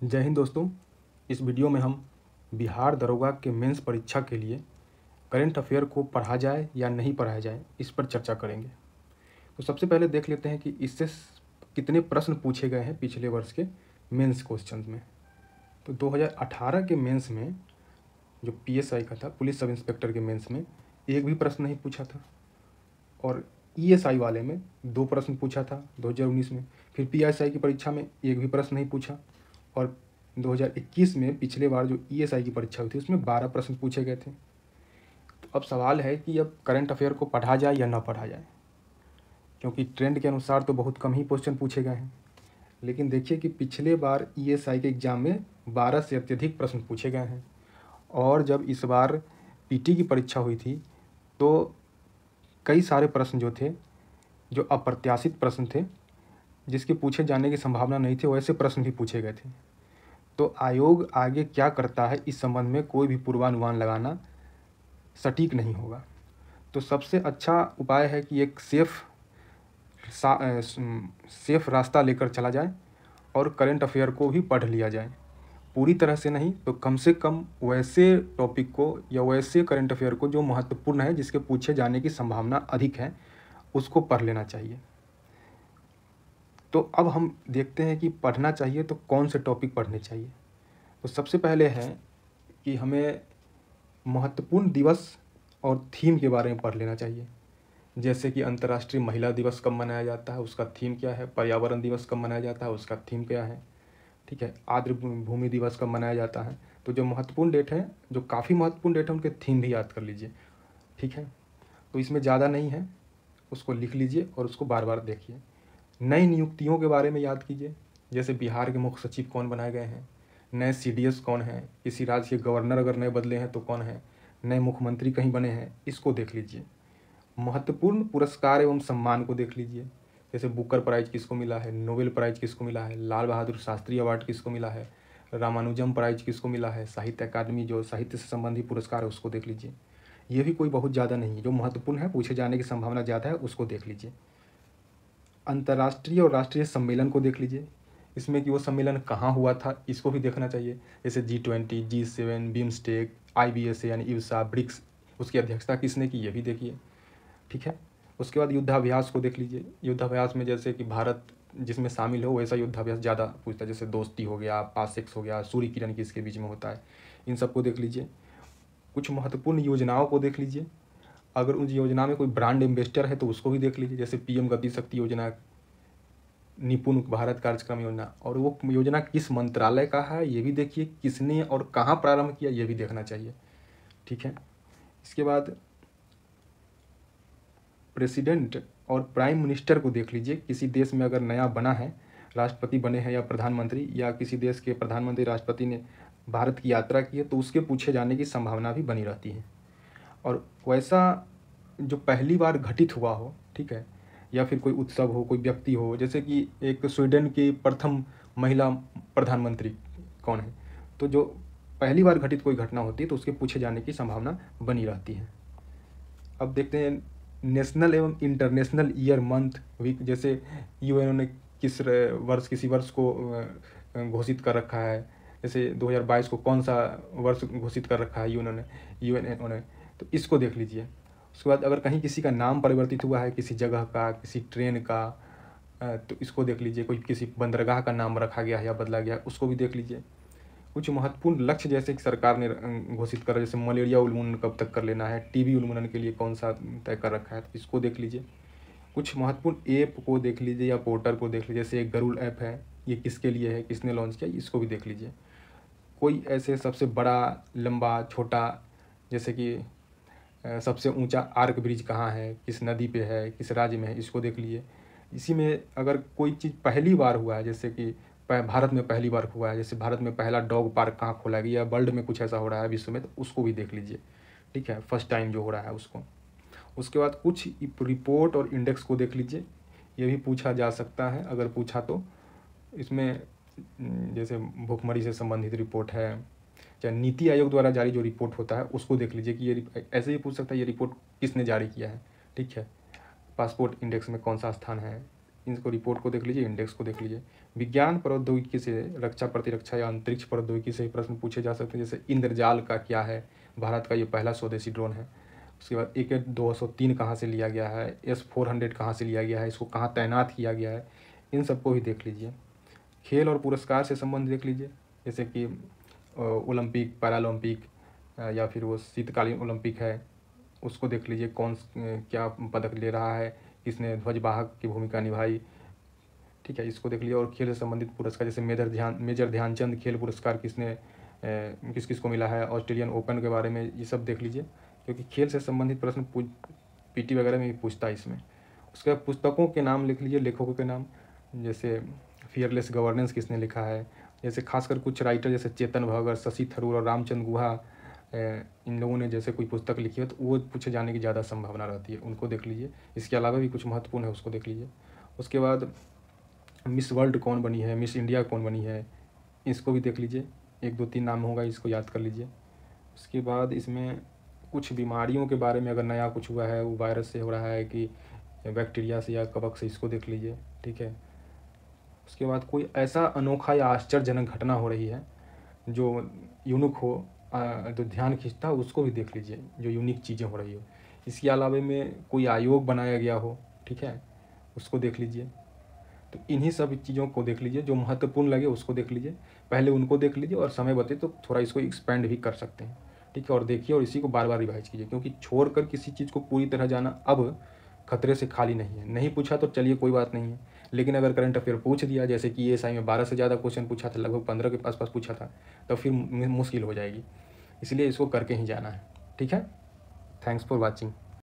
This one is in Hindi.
जय हिंद दोस्तों। इस वीडियो में हम बिहार दरोगा के मेंस परीक्षा के लिए करंट अफेयर को पढ़ा जाए या नहीं पढ़ाया जाए, इस पर चर्चा करेंगे। तो सबसे पहले देख लेते हैं कि इससे कितने प्रश्न पूछे गए हैं पिछले वर्ष के मेंस क्वेश्चन में। तो 2018 के मेंस में जो पीएसआई का था, पुलिस सब इंस्पेक्टर के मेंस में एक भी प्रश्न नहीं पूछा था, और ईएसआई वाले में 2 प्रश्न पूछा था 2019 में। फिर पीएसआई की परीक्षा में एक भी प्रश्न नहीं पूछा, और 2021 में पिछले बार जो ईएसआई की परीक्षा हुई थी उसमें 12 प्रश्न पूछे गए थे। तो अब सवाल है कि अब करंट अफेयर को पढ़ा जाए या ना पढ़ा जाए, क्योंकि ट्रेंड के अनुसार तो बहुत कम ही क्वेश्चन पूछे गए हैं। लेकिन देखिए कि पिछले बार ईएसआई के एग्ज़ाम में 12 से अत्यधिक प्रश्न पूछे गए हैं, और जब इस बार पीटी की परीक्षा हुई थी तो कई सारे प्रश्न जो थे, जो अप्रत्याशित प्रश्न थे, जिसके पूछे जाने की संभावना नहीं थी, वैसे प्रश्न भी पूछे गए थे। तो आयोग आगे क्या करता है इस संबंध में कोई भी पूर्वानुमान लगाना सटीक नहीं होगा। तो सबसे अच्छा उपाय है कि एक सेफ रास्ता लेकर चला जाए और करंट अफेयर को भी पढ़ लिया जाए। पूरी तरह से नहीं तो कम से कम वैसे टॉपिक को या वैसे करंट अफेयर को जो महत्वपूर्ण है, जिसके पूछे जाने की संभावना अधिक है, उसको पढ़ लेना चाहिए। तो अब हम देखते हैं कि पढ़ना चाहिए तो कौन से टॉपिक पढ़ने चाहिए। तो सबसे पहले है कि हमें महत्वपूर्ण दिवस और थीम के बारे में पढ़ लेना चाहिए। जैसे कि अंतर्राष्ट्रीय महिला दिवस कब मनाया जाता है, उसका थीम क्या है। पर्यावरण दिवस कब मनाया जाता है, उसका थीम क्या है। ठीक है, आर्द्र भूमि दिवस कब मनाया जाता है। तो जो महत्वपूर्ण डेट है, जो काफ़ी महत्वपूर्ण डेट है, उनके थीम भी याद कर लीजिए। ठीक है, तो इसमें ज़्यादा नहीं है, उसको लिख लीजिए और उसको बार बार देखिए। नई नियुक्तियों के बारे में याद कीजिए, जैसे बिहार के मुख्य सचिव कौन बनाए गए हैं, नए सीडीएस कौन हैं, किसी राज्य के गवर्नर अगर नए बदले हैं तो कौन है, नए मुख्यमंत्री कहीं बने हैं, इसको देख लीजिए। महत्वपूर्ण पुरस्कार एवं सम्मान को देख लीजिए, जैसे बुकर प्राइज किसको मिला है, नोबेल प्राइज किसको मिला है, लाल बहादुर शास्त्री अवार्ड किसको मिला है, रामानुजम प्राइज किसको मिला है, साहित्य अकादमी जो साहित्य से संबंधित पुरस्कार है उसको देख लीजिए। ये भी कोई बहुत ज़्यादा नहीं है, जो महत्वपूर्ण है, पूछे जाने की संभावना ज़्यादा है, उसको देख लीजिए। अंतर्राष्ट्रीय और राष्ट्रीय सम्मेलन को देख लीजिए, इसमें कि वो सम्मेलन कहाँ हुआ था, इसको भी देखना चाहिए। जैसे G20, G7, बिम्स्टेक, IBSA यानी यूसा, ब्रिक्स, उसकी अध्यक्षता किसने की, ये भी देखिए। ठीक है, उसके बाद युद्धाभ्यास को देख लीजिए। युद्धाभ्यास में जैसे कि भारत जिसमें शामिल हो वैसा युद्धाभ्यास ज़्यादा पूछता है, जैसे दोस्ती हो गया, पासेक्स हो गया, सूर्य किरण किसके बीच में होता है, इन सबको देख लीजिए। कुछ महत्वपूर्ण योजनाओं को देख लीजिए, अगर उस योजना में कोई ब्रांड एम्बेसडर है तो उसको भी देख लीजिए, जैसे PM गति शक्ति योजना, निपुण भारत कार्यक्रम योजना, और वो योजना किस मंत्रालय का है ये भी देखिए, किसने और कहाँ प्रारंभ किया ये भी देखना चाहिए। ठीक है, इसके बाद प्रेसिडेंट और प्राइम मिनिस्टर को देख लीजिए। किसी देश में अगर नया बना है, राष्ट्रपति बने हैं या प्रधानमंत्री, या किसी देश के प्रधानमंत्री राष्ट्रपति ने भारत की यात्रा की है, तो उसके पूछे जाने की संभावना भी बनी रहती है। और वैसा जो पहली बार घटित हुआ हो, ठीक है, या फिर कोई उत्सव हो, कोई व्यक्ति हो, जैसे कि एक स्वीडन की प्रथम महिला प्रधानमंत्री कौन है, तो जो पहली बार घटित कोई घटना होती है तो उसके पूछे जाने की संभावना बनी रहती है। अब देखते हैं नेशनल एवं इंटरनेशनल ईयर मंथ वीक, जैसे यूएनओ ने किसी वर्ष को घोषित कर रखा है, जैसे 2022 को कौन सा वर्ष घोषित कर रखा है यूएनओ ने, तो इसको देख लीजिए। उसके बाद अगर कहीं किसी का नाम परिवर्तित हुआ है, किसी जगह का, किसी ट्रेन का, तो इसको देख लीजिए। कोई किसी बंदरगाह का नाम रखा गया है या बदला गया है, उसको भी देख लीजिए। कुछ महत्वपूर्ण लक्ष्य जैसे कि सरकार ने घोषित करा, जैसे मलेरिया उन्मूलन कब तक कर लेना है, टीबी उन्मूलन के लिए कौन सा तय कर रखा है, तो इसको देख लीजिए। कुछ महत्वपूर्ण ऐप को देख लीजिए या पोर्टल को देख लीजिए, जैसे एक गरुड़ ऐप है, ये किसके लिए है, किसने लॉन्च किया, इसको भी देख लीजिए। कोई ऐसे सबसे बड़ा, लंबा, छोटा, जैसे कि सबसे ऊंचा आर्क ब्रिज कहाँ है, किस नदी पे है, किस राज्य में है, इसको देख लीजिए। इसी में अगर कोई चीज़ पहली बार हुआ है, जैसे कि भारत में पहली बार हुआ है, जैसे भारत में पहला डॉग पार्क कहाँ खोला गया, या वर्ल्ड में कुछ ऐसा हो रहा है विश्व में, तो उसको भी देख लीजिए। ठीक है, फर्स्ट टाइम जो हो रहा है उसको। उसके बाद कुछ रिपोर्ट और इंडेक्स को देख लीजिए, ये भी पूछा जा सकता है अगर पूछा तो। इसमें जैसे भुखमरी से संबंधित रिपोर्ट है, चाहे नीति आयोग द्वारा जारी जो रिपोर्ट होता है उसको देख लीजिए कि ये ऐसे ही पूछ सकता है ये रिपोर्ट किसने जारी किया है। ठीक है, पासपोर्ट इंडेक्स में कौन सा स्थान है, इनको रिपोर्ट को देख लीजिए, इंडेक्स को देख लीजिए। विज्ञान प्रौद्योगिकी से रक्षा प्रतिरक्षा या अंतरिक्ष प्रौद्योगिकी से प्रश्न पूछे जा सकते हैं, जैसे इंद्रजाल का क्या है, भारत का ये पहला स्वदेशी ड्रोन है। उसके बाद AK-203 कहाँ से लिया गया है, S-400 कहाँ से लिया गया है, इसको कहाँ तैनात किया गया है, इन सबको भी देख लीजिए। खेल और पुरस्कार से संबंध देख लीजिए, जैसे कि ओलंपिक, पैरालंपिक या फिर वो शीतकालीन ओलंपिक है, उसको देख लीजिए कौन क्या पदक ले रहा है, किसने ध्वजवाहक की भूमिका निभाई, ठीक है, इसको देख लीजिए। और खेल से संबंधित पुरस्कार जैसे मेजर ध्यानचंद खेल पुरस्कार किसने किस किस को मिला है, ऑस्ट्रेलियन ओपन के बारे में ये सब देख लीजिए, क्योंकि खेल से संबंधित प्रश्न PT वगैरह में भी पूछता है इसमें। उसके बाद पुस्तकों के नाम लिख लीजिए, लेखकों के नाम, जैसे फियरलेस गवर्नेंस किसने लिखा है, जैसे खासकर कुछ राइटर जैसे चेतन भगत, शशि थरूर और रामचंद्र गुहा, इन लोगों ने जैसे कोई पुस्तक लिखी है तो वो पूछे जाने की ज़्यादा संभावना रहती है, उनको देख लीजिए। इसके अलावा भी कुछ महत्वपूर्ण है, उसको देख लीजिए। उसके बाद मिस वर्ल्ड कौन बनी है, मिस इंडिया कौन बनी है, इसको भी देख लीजिए। 1 2 3 नाम होगा, इसको याद कर लीजिए। उसके बाद इसमें कुछ बीमारियों के बारे में अगर नया कुछ हुआ है, वो वायरस से हो रहा है कि बैक्टीरिया से या कवक से, इसको देख लीजिए, ठीक है। उसके बाद कोई ऐसा अनोखा या आश्चर्यजनक घटना हो रही है जो यूनिक हो, जो ध्यान खींचता हो, उसको भी देख लीजिए, जो यूनिक चीज़ें हो रही हो। इसके अलावा में कोई आयोग बनाया गया हो, ठीक है, उसको देख लीजिए। तो इन्हीं सब चीज़ों को देख लीजिए, जो महत्वपूर्ण लगे उसको देख लीजिए, पहले उनको देख लीजिए और समय बचे तो थोड़ा इसको एक्सपेंड भी कर सकते हैं, ठीक है। और देखिए और इसी को बार बार रिवाइज कीजिए, क्योंकि छोड़कर किसी चीज़ को पूरी तरह जाना अब खतरे से खाली नहीं है। नहीं पूछा तो चलिए कोई बात नहीं है, लेकिन अगर करंट अफेयर पूछ दिया, जैसे कि ESI में 12 से ज़्यादा क्वेश्चन पूछा था, लगभग 15 के आसपास पूछा था, तो फिर मुश्किल हो जाएगी। इसलिए इसको करके ही जाना है, ठीक है। Thanks for watching.